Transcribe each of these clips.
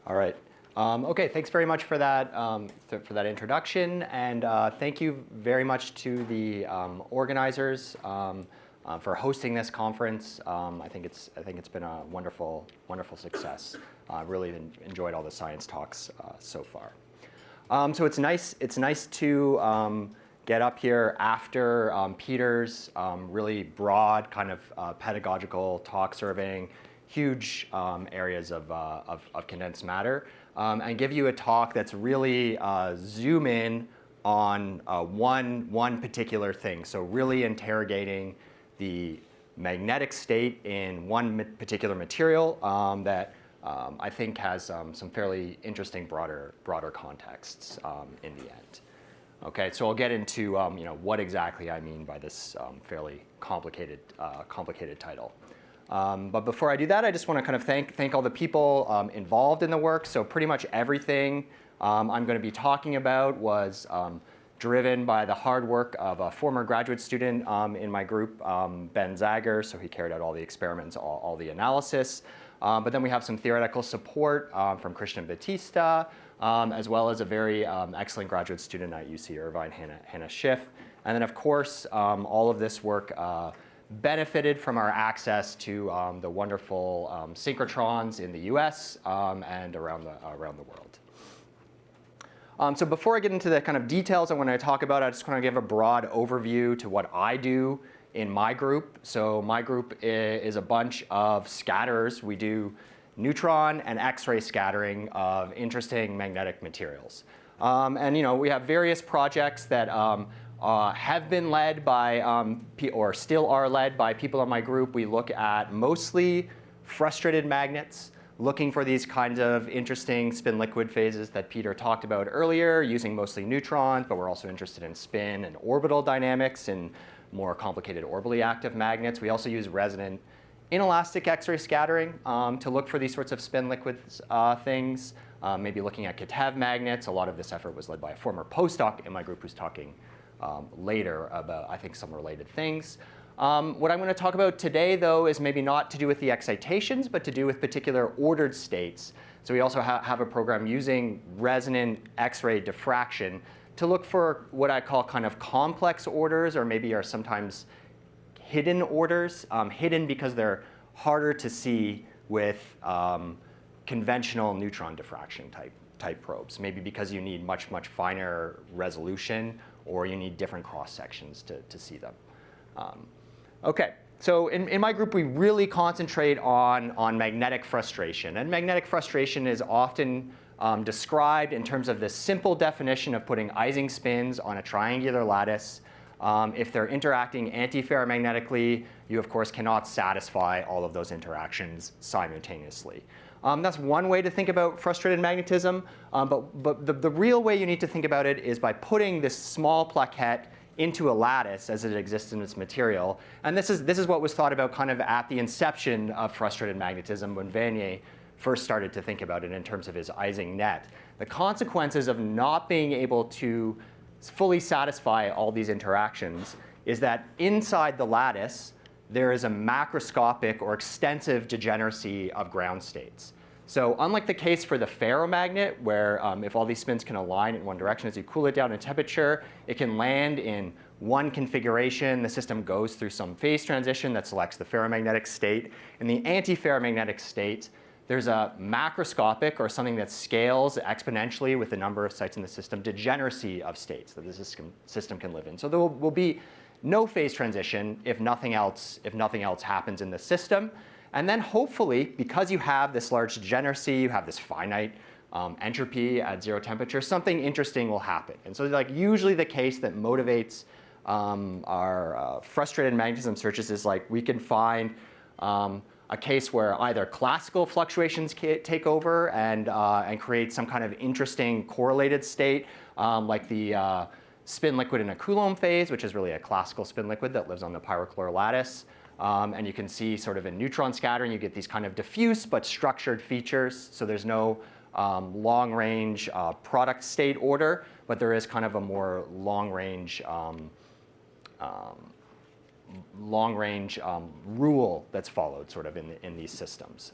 All right. Okay, thanks very much for that introduction, and thank you very much to the organizers for hosting this conference. I think it's been a wonderful success. Really enjoyed all the science talks so far. So it's nice to get up here after Peter's really broad kind of pedagogical talk surveying huge areas of condensed matter, and give you a talk that's really zoom in on one particular thing. So really interrogating the magnetic state in one particular material that I think has some fairly interesting broader contexts in the end. Okay, so I'll get into what exactly I mean by this fairly complicated title. But before I do that, I just want to kind of thank all the people involved in the work. So pretty much everything I'm going to be talking about was driven by the hard work of a former graduate student in my group, Ben Zager. So he carried out all the experiments, all the analysis. But then we have some theoretical support from Christian Batista, as well as a very excellent graduate student at UC Irvine, Hannah Schiff. And then, of course, all of this work benefited from our access to the wonderful synchrotrons in the US and around the world. So before I get into the kind of details I want to talk about, I just want to give a broad overview to what I do in my group. So my group is a bunch of scatterers. We do neutron and X-ray scattering of interesting magnetic materials. And we have various projects that have been led by, or still are led by people in my group. We look at mostly frustrated magnets, looking for these kinds of interesting spin-liquid phases that Peter talked about earlier, using mostly neutrons, but we're also interested in spin and orbital dynamics in more complicated orbitally active magnets. We also use resonant inelastic X-ray scattering to look for these sorts of spin-liquid things, maybe looking at Kitev magnets. A lot of this effort was led by a former postdoc in my group who's talking later about, I think, some related things. What I'm going to talk about today, though, is maybe not to do with the excitations, but to do with particular ordered states. So we also have a program using resonant X-ray diffraction to look for what I call kind of complex orders, or maybe are sometimes hidden orders, hidden because they're harder to see with conventional neutron diffraction type probes, maybe because you need much finer resolution, or you need different cross sections to see them. Okay, so in my group, we really concentrate on magnetic frustration. And magnetic frustration is often described in terms of this simple definition of putting Ising spins on a triangular lattice. If they're interacting antiferromagnetically, you, of course, cannot satisfy all of those interactions simultaneously. That's one way to think about frustrated magnetism. But the real way you need to think about it is by putting this small plaquette into a lattice as it exists in its material. And this is what was thought about kind of at the inception of frustrated magnetism when Vanier first started to think about it in terms of his Ising net. The consequences of not being able to fully satisfy all these interactions is that inside the lattice, there is a macroscopic or extensive degeneracy of ground states. So unlike the case for the ferromagnet, where if all these spins can align in one direction, as you cool it down in temperature, it can land in one configuration. The system goes through some phase transition that selects the ferromagnetic state. In the antiferromagnetic state, there's a macroscopic, or something that scales exponentially with the number of sites in the system, degeneracy of states that the system can live in. So there will be no phase transition if nothing else happens in the system. And then hopefully, because you have this large degeneracy, you have this finite entropy at zero temperature, something interesting will happen. And so usually the case that motivates our frustrated magnetism searches is we can find a case where either classical fluctuations take over and create some kind of interesting correlated state, like the spin liquid in a Coulomb phase, which is really a classical spin liquid that lives on the pyrochlor lattice. And you can see sort of in neutron scattering, you get these kind of diffuse but structured features. So there's no long-range product state order, but there is kind of a more long-range long-range rule that's followed sort of in these systems.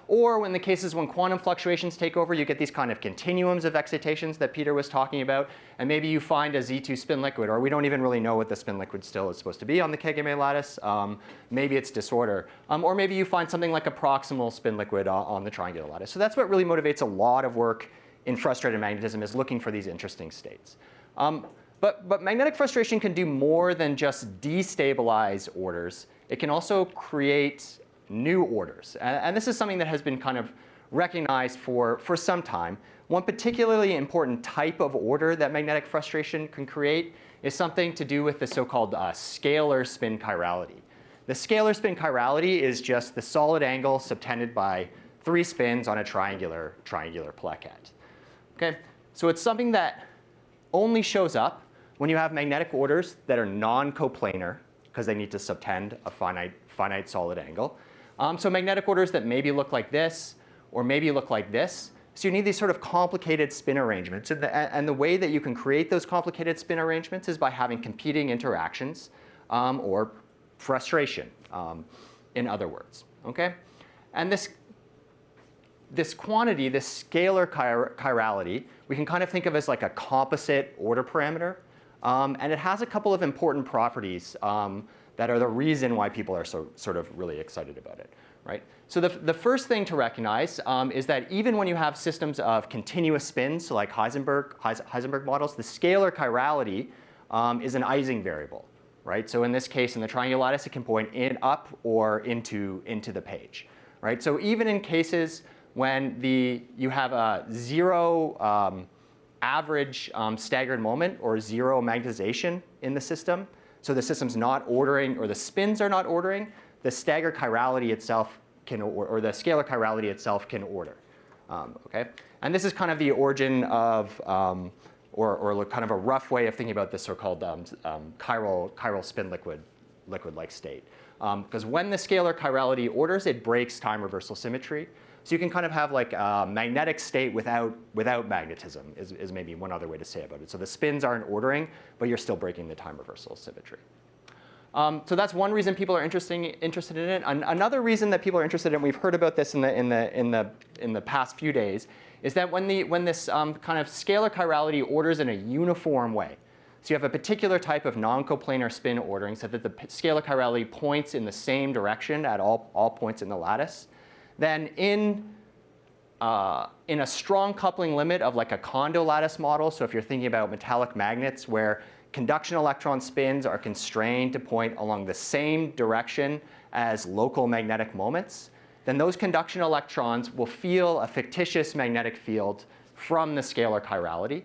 Or in the cases when quantum fluctuations take over, you get these kind of continuums of excitations that Peter was talking about, and maybe you find a Z2 spin liquid, or we don't even really know what the spin liquid still is supposed to be on the Kegame lattice. Maybe it's disorder. Or maybe you find something like a proximal spin liquid on the triangular lattice. So that's what really motivates a lot of work in frustrated magnetism, is looking for these interesting states. But magnetic frustration can do more than just destabilize orders. It can also create new orders. And this is something that has been kind of recognized for some time. One particularly important type of order that magnetic frustration can create is something to do with the so-called scalar spin chirality. The scalar spin chirality is just the solid angle subtended by 3 spins on a triangular plaquette. Okay? So it's something that only shows up when you have magnetic orders that are non-coplanar, because they need to subtend a finite solid angle. So magnetic orders that maybe look like this, or maybe look like this. So you need these sort of complicated spin arrangements. And the way that you can create those complicated spin arrangements is by having competing interactions, or frustration, in other words. Okay? And this quantity, this scalar chirality, we can kind of think of as like a composite order parameter. And it has a couple of important properties that are the reason why people are sort of really excited about it, right? So the first thing to recognize is that even when you have systems of continuous spins, so like Heisenberg models, the scalar chirality is an Ising variable, right? So in this case, in the triangular lattice, it can point up or into the page, right? So even in cases when you have a 0 average staggered moment or 0 magnetization in the system, so the system's not ordering or the spins are not ordering, the staggered chirality itself can, or the scalar chirality itself can order. Okay? And this is kind of the origin of, or kind of a rough way of thinking about this so-called chiral spin liquid-like state. Because when the scalar chirality orders, it breaks time reversal symmetry. So you can kind of have like a magnetic state without magnetism is maybe one other way to say about it. So the spins aren't ordering, but you're still breaking the time reversal symmetry. So that's one reason people are interested in it. Another reason that people are interested in, we've heard about this in the past few days, is that when this kind of scalar chirality orders in a uniform way. So you have a particular type of non-coplanar spin ordering so that the scalar chirality points in the same direction at all points in the lattice. Then in a strong coupling limit of like a Kondo lattice model, so if you're thinking about metallic magnets where conduction electron spins are constrained to point along the same direction as local magnetic moments, then those conduction electrons will feel a fictitious magnetic field from the scalar chirality.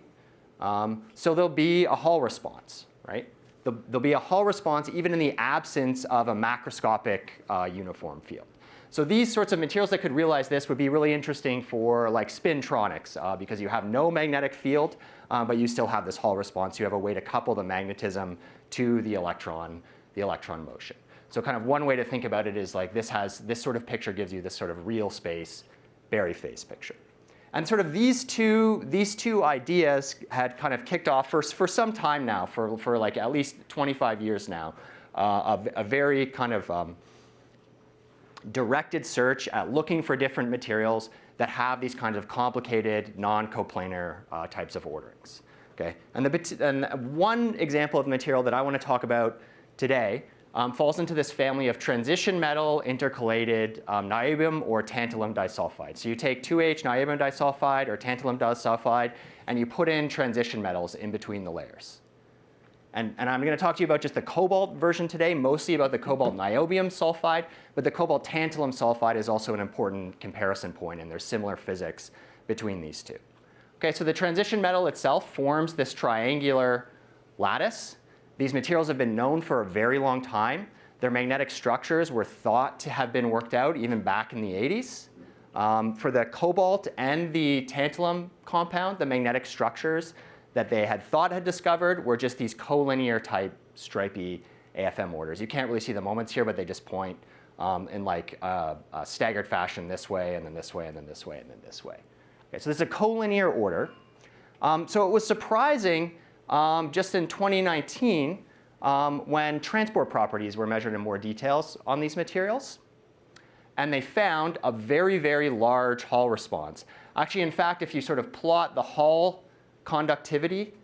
So there'll be a Hall response, right? There'll be a Hall response even in the absence of a macroscopic uniform field. So these sorts of materials that could realize this would be really interesting for like spintronics because you have no magnetic field, but you still have this Hall response. You have a way to couple the magnetism to the electron motion. So kind of one way to think about it is like this sort of picture gives you this sort of real space Berry phase picture. And sort of these two ideas had kind of kicked off for some time now, for like at least 25 years now, a very kind of directed search at looking for different materials that have these kinds of complicated non-coplanar types of orderings. Okay? And one example of material that I want to talk about today falls into this family of transition metal intercalated niobium or tantalum disulfide. So you take 2H niobium disulfide or tantalum disulfide and you put in transition metals in between the layers. And I'm going to talk to you about just the cobalt version today, mostly about the cobalt niobium sulfide, but the cobalt tantalum sulfide is also an important comparison point, and there's similar physics between these two. Okay, so the transition metal itself forms this triangular lattice. These materials have been known for a very long time. Their magnetic structures were thought to have been worked out even back in the 80s. For the cobalt and the tantalum compound, the magnetic structures that they had thought had discovered were just these collinear type stripy AFM orders. You can't really see the moments here, but they just point in like a staggered fashion this way, and then this way, and then this way, and then this way. Okay, so this is a collinear order. So it was surprising just in 2019 when transport properties were measured in more details on these materials. And they found a very, very large Hall response. Actually, in fact, if you sort of plot the Hall conductivity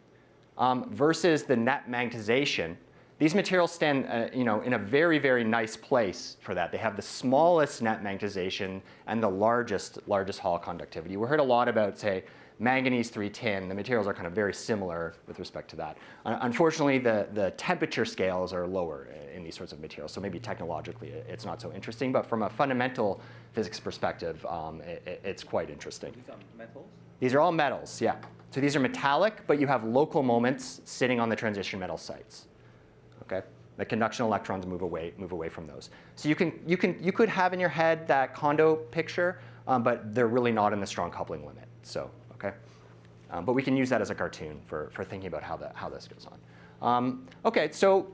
versus the net magnetization, these materials stand in a very, very nice place for that. They have the smallest net magnetization and the largest Hall conductivity. We heard a lot about, say, manganese 3 tin. The materials are kind of very similar with respect to that. Unfortunately, the temperature scales are lower in these sorts of materials, so maybe technologically it's not so interesting, but from a fundamental physics perspective, it's quite interesting. These are metals? These are all metals, yeah. So these are metallic, but you have local moments sitting on the transition metal sites. Okay? The conduction electrons move away from those. So you could have in your head that Kondo picture, but they're really not in the strong coupling limit. So, okay? But we can use that as a cartoon for thinking about how this goes on. Okay, so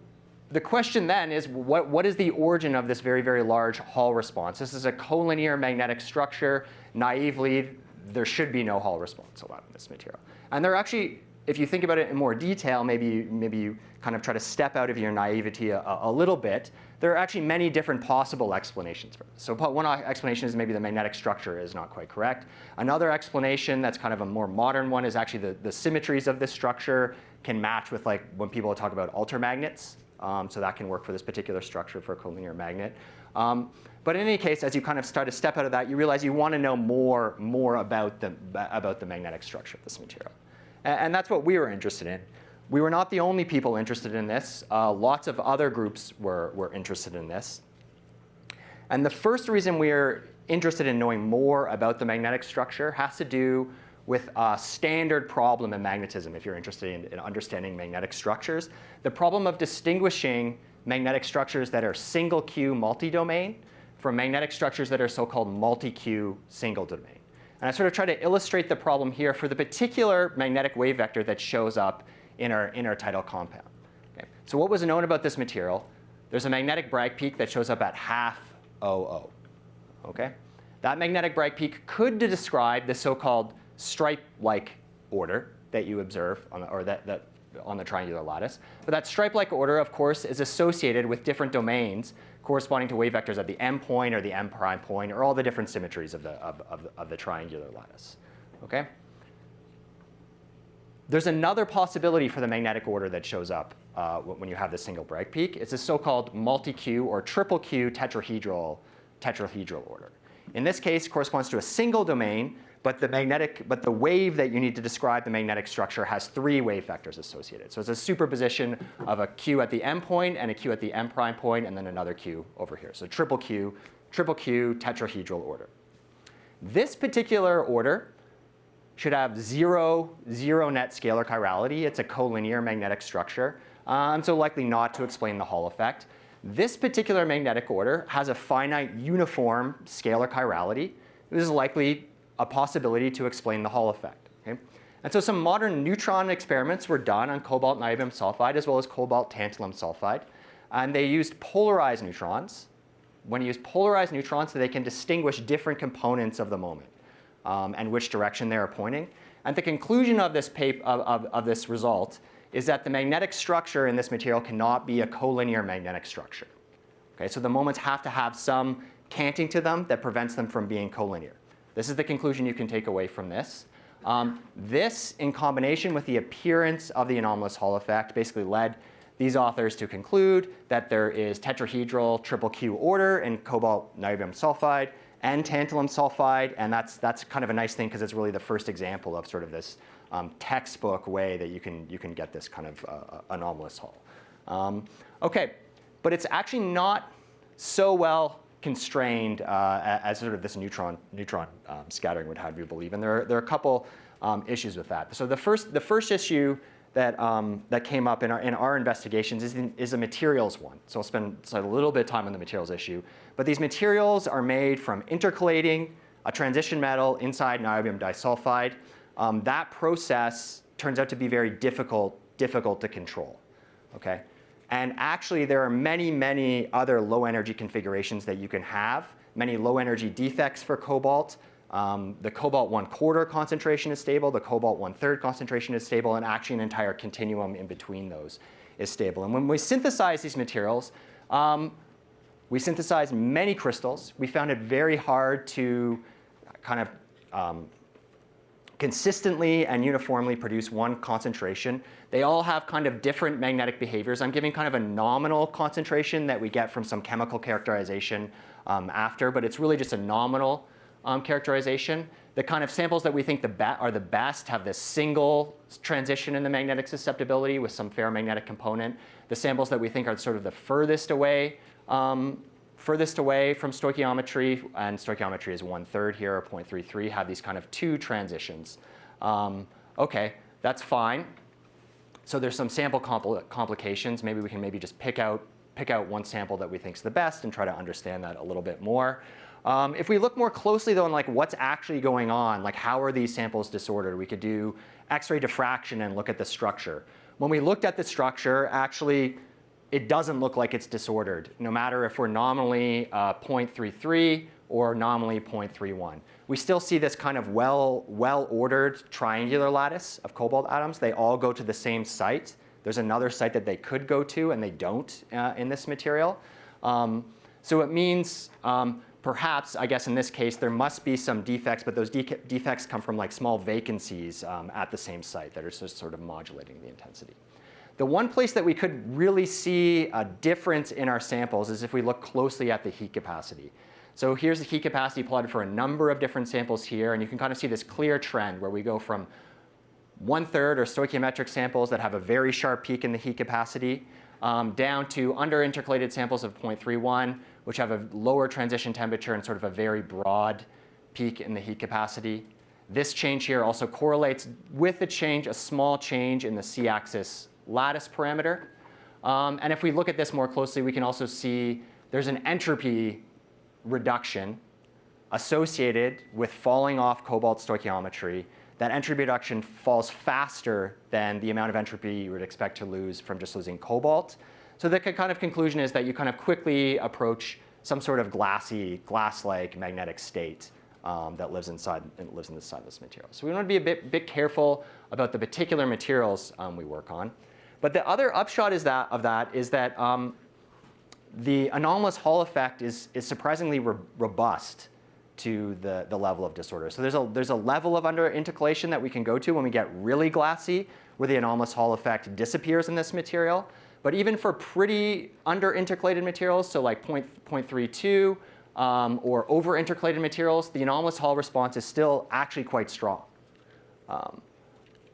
the question then is, what is the origin of this very, very large Hall response? This is a collinear magnetic structure. Naively, there should be no Hall response allowed in this material. And there are actually, if you think about it in more detail, maybe you kind of try to step out of your naivety a little bit. There are actually many different possible explanations for this. So one explanation is maybe the magnetic structure is not quite correct. Another explanation that's kind of a more modern one is actually the symmetries of this structure can match with like when people talk about altermagnets. So that can work for this particular structure for a collinear magnet. But in any case, as you kind of start to step out of that, you realize you want to know more about the magnetic structure of this material. And that's what we were interested in. We were not the only people interested in this. Lots of other groups were interested in this. And the first reason we're interested in knowing more about the magnetic structure has to do with a standard problem in magnetism, if you're interested in understanding magnetic structures. The problem of distinguishing magnetic structures that are single Q multi-domain from magnetic structures that are so-called multi-Q single domain. And I sort of try to illustrate the problem here for the particular magnetic wave vector that shows up in our intertidal compound. Okay. So what was known about this material? There's a magnetic Bragg peak that shows up at half OO. Okay? That magnetic Bragg peak could describe the so-called stripe-like order that you observe on the triangular lattice. But that stripe-like order, of course, is associated with different domains corresponding to wave vectors at the M point or the M prime point, or all the different symmetries of the triangular lattice. Okay? There's another possibility for the magnetic order that shows up when you have this single Bragg peak. It's a so-called multi-Q or triple Q tetrahedral order. In this case, it corresponds to a single domain, but the wave that you need to describe the magnetic structure has 3 wave vectors associated. So it's a superposition of a Q at the M point and a Q at the M prime point, and then another Q over here. So triple Q tetrahedral order. This particular order should have zero net scalar chirality. It's a collinear magnetic structure, so likely not to explain the Hall effect. This particular magnetic order has a finite uniform scalar chirality. This is likely a possibility to explain the Hall effect. Okay? And so some modern neutron experiments were done on cobalt niobium sulfide as well as cobalt tantalum sulfide. And they used polarized neutrons. When you use polarized neutrons, they can distinguish different components of the moment and which direction they are pointing. And the conclusion of this this result is that the magnetic structure in this material cannot be a collinear magnetic structure. Okay? So the moments have to have some canting to them that prevents them from being collinear. This is the conclusion you can take away from this. This, in combination with the appearance of the anomalous Hall effect, basically led these authors to conclude that there is tetrahedral triple Q order in cobalt niobium sulfide and tantalum sulfide, and that's kind of a nice thing because it's really the first example of sort of this textbook way that you can get this kind of anomalous Hall. Okay, but it's actually not so well constrained as sort of this neutron scattering would have you believe, and there are a couple issues with that. So the first issue that came up in our investigations is a materials one. So I'll spend a little bit of time on the materials issue. But these materials are made from intercalating a transition metal inside niobium disulfide. That process turns out to be very difficult to control. Okay? And actually, there are many other low energy configurations that you can have, many low energy defects for cobalt The cobalt 1/4 concentration is stable, the cobalt 1/3 concentration is stable, and actually an entire continuum in between those is stable. And when we synthesize these materials, we synthesized many crystals. We found it very hard to kind of consistently and uniformly produce one concentration. They all have kind of different magnetic behaviors. I'm giving kind of a nominal concentration that we get from some chemical characterization after, but it's really just a nominal characterization. The kind of samples that we think are the best have this single transition in the magnetic susceptibility with some ferromagnetic component. The samples that we think are sort of the furthest away from stoichiometry, and stoichiometry is 1/3 here, or 0.33, have these kind of two transitions. OK, that's fine. So there's some sample complications. Maybe we can just pick out one sample that we think is the best and try to understand that a little bit more. If we look more closely, though, on like what's actually going on, like how are these samples disordered, we could do X-ray diffraction and look at the structure. When we looked at the structure, actually, it doesn't look like it's disordered, no matter if we're nominally 0.33 or nominally 0.31. We still see this kind of well-ordered triangular lattice of cobalt atoms. They all go to the same site. There's another site that they could go to, and they don't in this material. So it means perhaps, I guess in this case, there must be some defects, but those defects come from like small vacancies at the same site that are just sort of modulating the intensity. The one place that we could really see a difference in our samples is if we look closely at the heat capacity. So here's the heat capacity plotted for a number of different samples here, and you can kind of see this clear trend where we go from 1/3 or stoichiometric samples that have a very sharp peak in the heat capacity down to under-intercalated samples of 0.31, which have a lower transition temperature and sort of a very broad peak in the heat capacity. This change here also correlates with a small change in the c-axis lattice parameter. And if we look at this more closely, we can also see there's an entropy reduction associated with falling off cobalt stoichiometry. That entropy reduction falls faster than the amount of entropy you would expect to lose from just losing cobalt. So the kind of conclusion is that you kind of quickly approach some sort of glass-like magnetic state that lives inside this material. So we want to be a bit careful about the particular materials we work on. But the other upshot of that is that the anomalous Hall effect is surprisingly robust to the level of disorder. So there's a level of under-intercalation that we can go to when we get really glassy, where the anomalous Hall effect disappears in this material. But even for pretty under-intercalated materials, so like 0.32 or over-intercalated materials, the anomalous Hall response is still actually quite strong.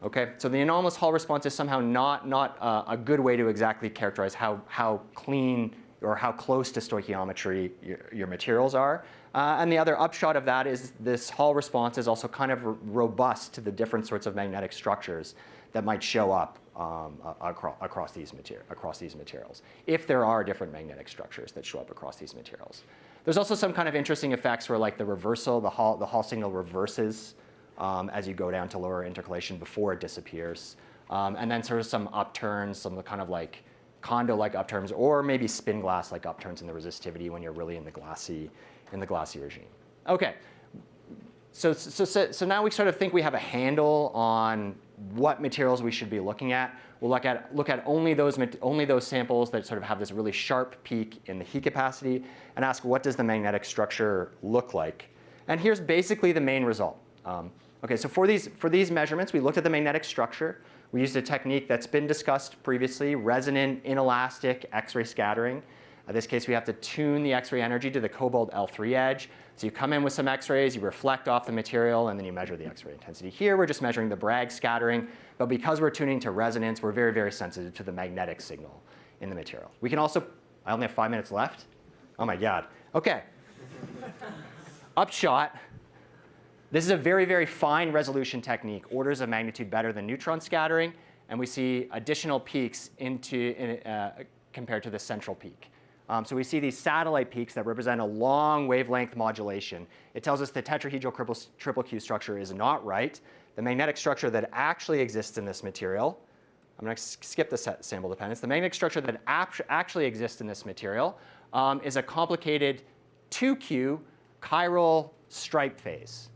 Okay, so the anomalous Hall response is somehow not a good way to exactly characterize how clean or how close to stoichiometry your materials are. And the other upshot of that is this Hall response is also kind of robust to the different sorts of magnetic structures that might show up across these materials, if there are different magnetic structures that show up across these materials. There's also some kind of interesting effects where like the Hall signal reverses as you go down to lower intercalation before it disappears. And then sort of some upturns, some kind of like Kondo-like upturns, or maybe spin glass-like upturns in the resistivity when you're really in the glassy regime. Okay, so now we sort of think we have a handle on what materials we should be looking at. We'll look at only those samples that sort of have this really sharp peak in the heat capacity, and ask what does the magnetic structure look like. And here's basically the main result. Okay, so for these measurements, we looked at the magnetic structure. We used a technique that's been discussed previously, resonant inelastic X-ray scattering. In this case, we have to tune the X-ray energy to the cobalt L3 edge. So you come in with some X-rays, you reflect off the material, and then you measure the X-ray intensity. Here, we're just measuring the Bragg scattering. But because we're tuning to resonance, we're very, very sensitive to the magnetic signal in the material. We can also, I only have 5 minutes left. Oh my God. OK. Upshot. This is a very, very fine resolution technique, orders of magnitude better than neutron scattering. And we see additional peaks compared to the central peak. So we see these satellite peaks that represent a long wavelength modulation. It tells us the tetrahedral triple Q structure is not right. The magnetic structure that actually exists in this material, I'm going to skip the sample dependence. The magnetic structure that actually exists in this material is a complicated 2Q chiral stripe phase.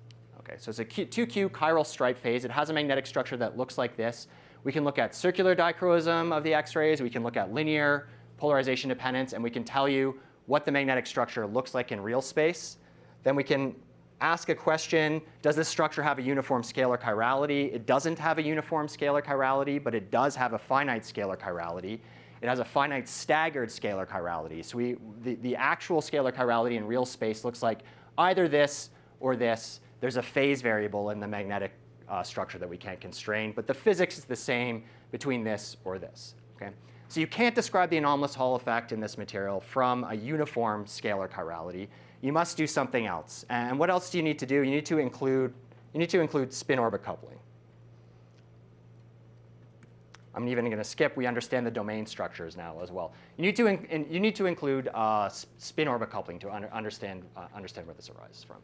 Okay, so it's a 2Q chiral stripe phase. It has a magnetic structure that looks like this. We can look at circular dichroism of the X-rays. We can look at linear polarization dependence, and we can tell you what the magnetic structure looks like in real space. Then we can ask a question, does this structure have a uniform scalar chirality? It doesn't have a uniform scalar chirality, but it does have a finite scalar chirality. It has a finite staggered scalar chirality. So the actual scalar chirality in real space looks like either this or this. There's a phase variable in the magnetic structure that we can't constrain, but the physics is the same between this or this. Okay? So you can't describe the anomalous Hall effect in this material from a uniform scalar chirality. You must do something else. And what else do you need to do? You need to include spin-orbit coupling. I'm even going to skip. We understand the domain structures now as well. You need to include spin-orbit coupling to understand where this arises from.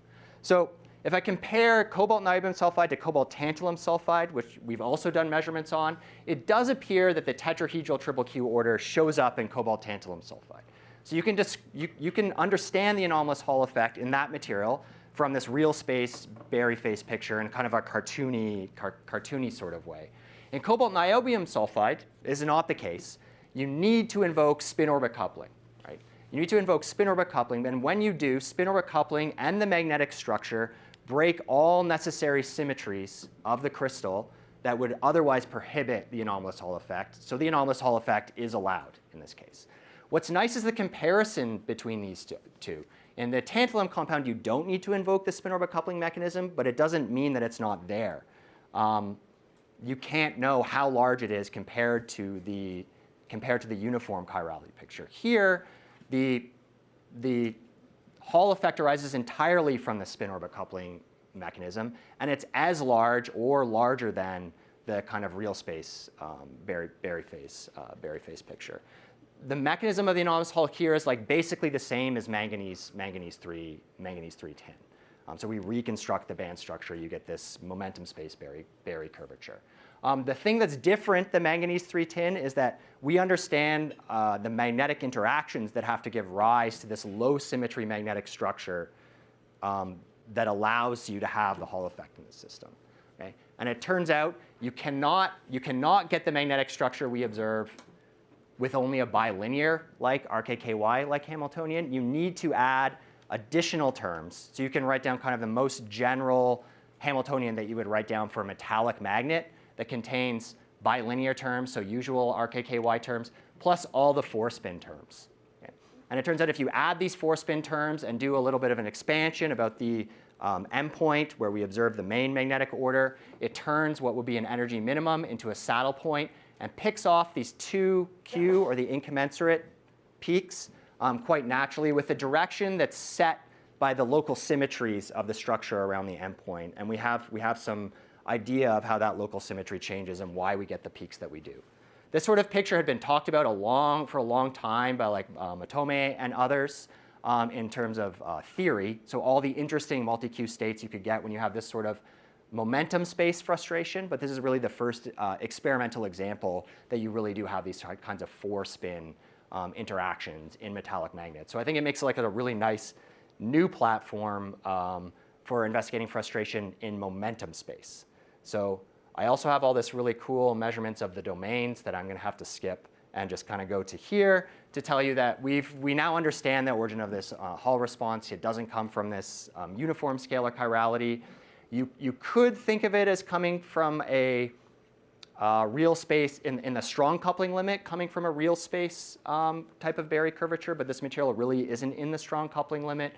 So if I compare cobalt niobium sulfide to cobalt tantalum sulfide, which we've also done measurements on, it does appear that the tetrahedral triple Q order shows up in cobalt tantalum sulfide. So you can understand the anomalous Hall effect in that material from this real space Berry phase picture in kind of a cartoony sort of way. In cobalt niobium sulfide is not the case. You need to invoke spin-orbit coupling. Right? You need to invoke spin-orbit coupling, and when you do, spin-orbit coupling and the magnetic structure break all necessary symmetries of the crystal that would otherwise prohibit the anomalous Hall effect. So the anomalous Hall effect is allowed in this case. What's nice is the comparison between these two. In the tantalum compound, you don't need to invoke the spin-orbit coupling mechanism, but it doesn't mean that it's not there. You can't know how large it is compared to the uniform chirality picture. Here, the Hall effect arises entirely from the spin-orbit coupling mechanism, and it's as large or larger than the kind of real space Berry phase picture. The mechanism of the anomalous Hall here is like basically the same as manganese 310. So we reconstruct the band structure. You get this momentum space Berry curvature. The thing that's different than manganese 310 is that we understand the magnetic interactions that have to give rise to this low symmetry magnetic structure that allows you to have the Hall effect in the system. Okay? And it turns out you cannot get the magnetic structure we observe with only a bilinear like RKKY like Hamiltonian. You need to add additional terms. So you can write down kind of the most general Hamiltonian that you would write down for a metallic magnet that contains bilinear terms, so usual RKKY terms, plus all the 4-spin terms. Okay? And it turns out if you add these 4-spin terms and do a little bit of an expansion about the endpoint where we observe the main magnetic order, it turns what would be an energy minimum into a saddle point and picks off these 2Q, or the incommensurate peaks, quite naturally with a direction that's set by the local symmetries of the structure around the endpoint. And we have some idea of how that local symmetry changes and why we get the peaks that we do. This sort of picture had been talked about for a long time by like Matome and others in terms of theory. So all the interesting multi-Q states you could get when you have this sort of momentum space frustration, but this is really the first experimental example that you really do have these kinds of 4-spin interactions in metallic magnets. So I think it makes it like a really nice new platform for investigating frustration in momentum space. So I also have all this really cool measurements of the domains that I'm going to have to skip and just kind of go to here to tell you that we now understand the origin of this Hall response. It doesn't come from this uniform scalar chirality. You could think of it as coming from a real space in the strong coupling limit, coming from a real space type of Berry curvature, but this material really isn't in the strong coupling limit.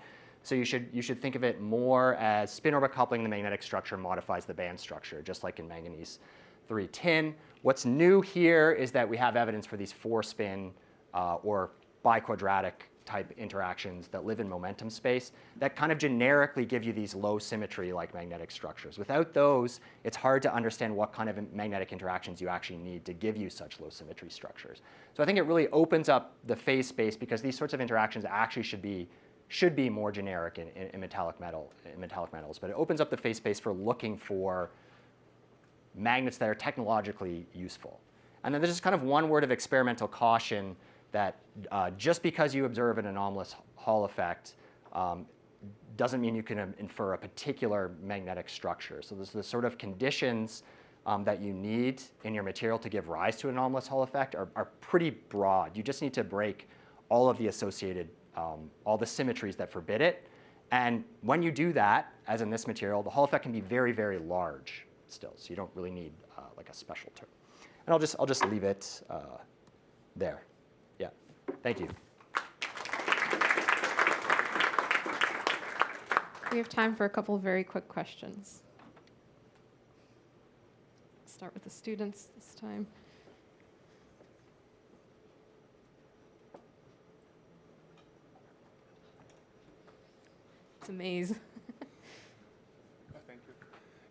So you should think of it more as spin-orbit coupling. The magnetic structure modifies the band structure, just like in manganese 310. What's new here is that we have evidence for these 4-spin or biquadratic type interactions that live in momentum space that kind of generically give you these low symmetry like magnetic structures. Without those, it's hard to understand what kind of magnetic interactions you actually need to give you such low symmetry structures. So I think it really opens up the phase space because these sorts of interactions actually should be more generic in metallic metals, but it opens up the phase space for looking for magnets that are technologically useful. And then there's just kind of one word of experimental caution that just because you observe an anomalous Hall effect doesn't mean you can infer a particular magnetic structure. So the sort of conditions that you need in your material to give rise to an anomalous Hall effect are pretty broad. You just need to break all of the associated, all the symmetries that forbid it. And when you do that, as in this material, the Hall effect can be very, very large still. So you don't really need like a special term. And I'll just leave it there. Yeah, thank you. We have time for a couple of very quick questions. Start with the students this time. It's a maze. Thank you.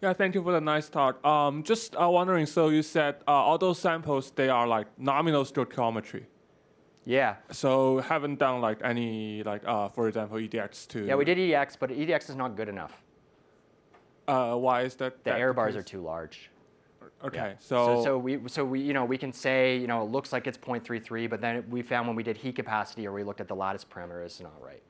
Yeah, thank you for the nice talk. Just wondering, so you said all those samples, they are like nominal stoichiometry. Yeah. So haven't done like any, like, for example, EDX to... Yeah, we did EDX, but EDX is not good enough. Why is that? The error bars are too large. Okay, Yeah. so we can say, it looks like it's 0.33, but then we found when we did heat capacity or we looked at the lattice parameter, it's not right.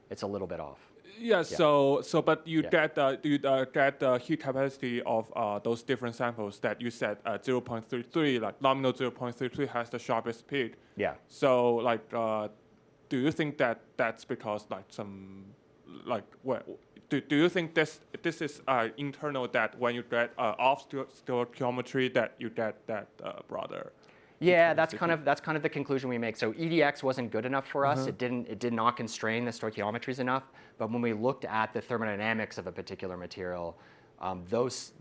It's a little bit off. yeah, so but you Yeah. get the heat capacity of those different samples that you said 0.33, like nominal 0.33 has the sharpest peak. Yeah. So like, do you think that that's because like some, like, what? Do you think this is internal, that when you get off stoichiometry that you get that broader? Yeah, that's kind of the conclusion we make. So EDX wasn't good enough for us. It did not constrain the stoichiometries enough. But when we looked at the thermodynamics of a particular material, those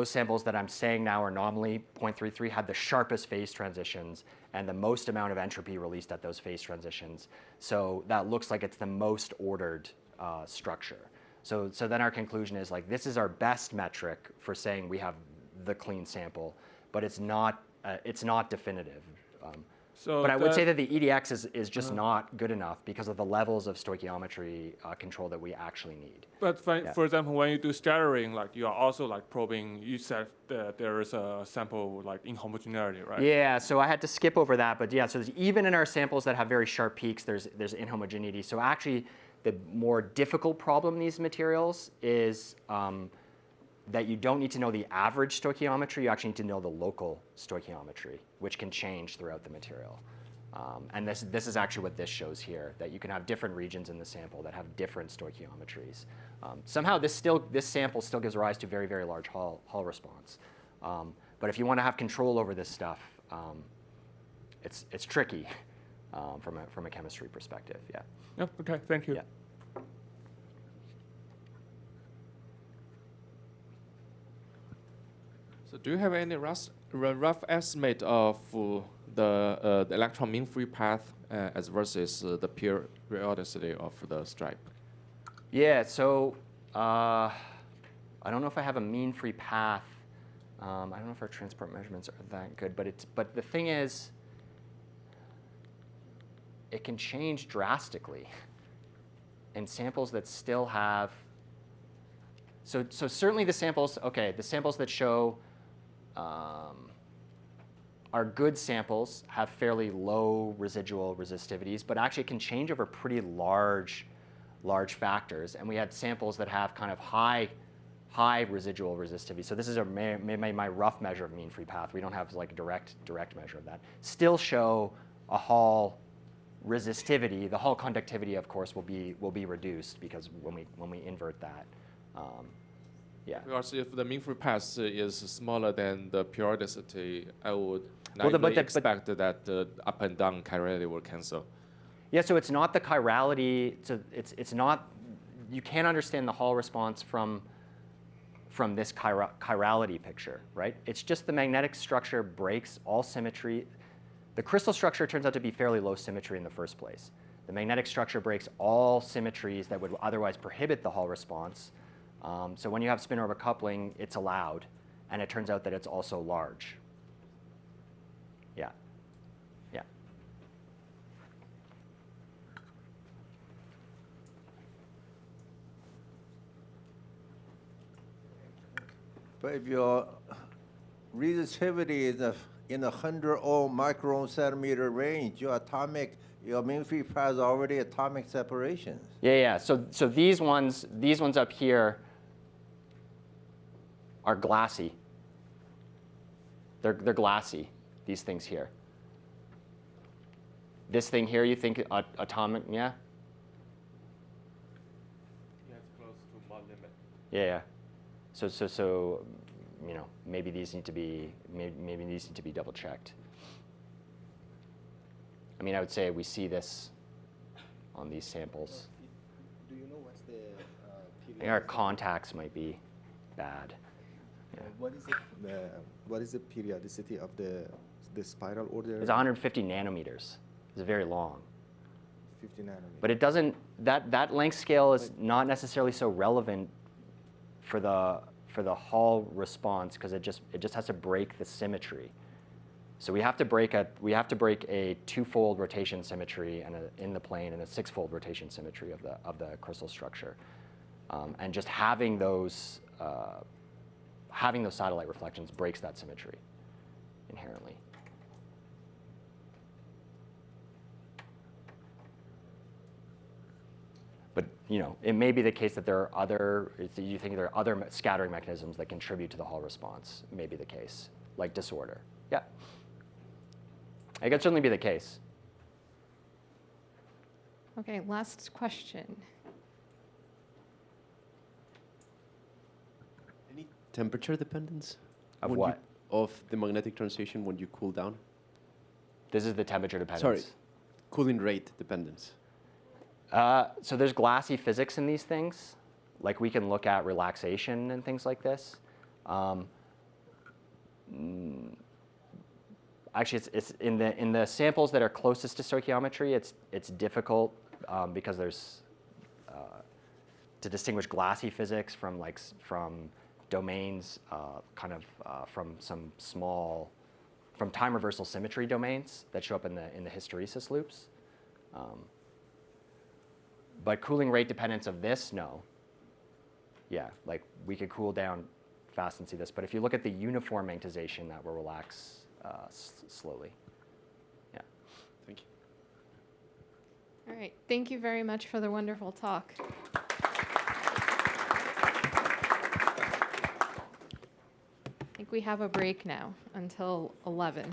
samples that I'm saying now are nominally 0.33 had the sharpest phase transitions and the most amount of entropy released at those phase transitions. So that looks like it's the most ordered structure. So then our conclusion is, like, this is our best metric for saying we have the clean sample, but it's not definitive. But I would say that the EDX is just not good enough because of the levels of stoichiometry control that we actually need. But for example, when you do scattering, like, you are also like probing, you said that there is a sample like inhomogeneity, right? Yeah, so I had to skip over that, but yeah, so even in our samples that have very sharp peaks, there's inhomogeneity. So actually, the more difficult problem in these materials is that you don't need to know the average stoichiometry, you actually need to know the local stoichiometry, which can change throughout the material. And this is actually what this shows here, that you can have different regions in the sample that have different stoichiometries. Somehow this sample still gives rise to very, very large Hall response. But if you want to have control over this stuff, it's tricky from a chemistry perspective, yeah. Yep, okay, thank you. Yeah. So do you have any rough estimate of the electron mean free path as versus the periodicity of the stripe? Yeah, so I don't know if I have a mean free path. I don't know if our transport measurements are that good, but the thing is, it can change drastically in samples that still have. So certainly the samples that show are good samples have fairly low residual resistivities, but actually can change over pretty large factors. And we had samples that have kind of high residual resistivity. So this is my rough measure of mean free path. We don't have like direct measure of that. Still show a Hall resistivity. The Hall conductivity, of course, will be reduced because when we invert that. Yeah. Because if the mean free path is smaller than the periodicity, I would expect that the up and down chirality will cancel. Yeah, so it's not the chirality. So it's not. You can't understand the Hall response from this chirality picture, right? It's just the magnetic structure breaks all symmetry. The crystal structure turns out to be fairly low symmetry in the first place. The magnetic structure breaks all symmetries that would otherwise prohibit the Hall response. So when you have spin-orbit coupling, it's allowed, and it turns out that it's also large. Yeah, yeah. But if your resistivity is in the 100 ohm micron centimeter range, your atomic your mean-free path is already atomic separations. Yeah. So these ones up here are glassy. They're glassy, these things here. This thing here, you think atomic, yeah? Yeah, it's close to one limit. Yeah. So maybe these need to be double checked. I mean, I would say we see this on these samples. Do you know what's the I think our contacts might be bad. Yeah. what is the periodicity of the spiral order? It's 150 nanometers. It's very long. 50 nanometers. But it doesn't, that length scale is not necessarily so relevant for the Hall response because it just has to break the symmetry. So we have to break a two-fold rotation symmetry in the plane and a six-fold rotation symmetry of the crystal structure, and just having those satellite reflections breaks that symmetry inherently. But it may be the case that there are you think there are other scattering mechanisms that contribute to the Hall response. It may be the case, like disorder. Yeah. It could certainly be the case. Okay, last question. Any temperature dependence? Of when what? Of the magnetic transition when you cool down? This is the temperature dependence. Sorry, cooling rate dependence. So there's glassy physics in these things. Like we can look at relaxation and things like this. Actually, it's in the samples that are closest to stoichiometry. It's difficult because there's to distinguish glassy physics from domains from some small time reversal symmetry domains that show up in the hysteresis loops. But cooling rate dependence of this, no. Yeah, like we could cool down fast and see this. But if you look at the uniform magnetization, that will relax slowly. Yeah. Thank you. All right, thank you very much for the wonderful talk. I think we have a break now until 11.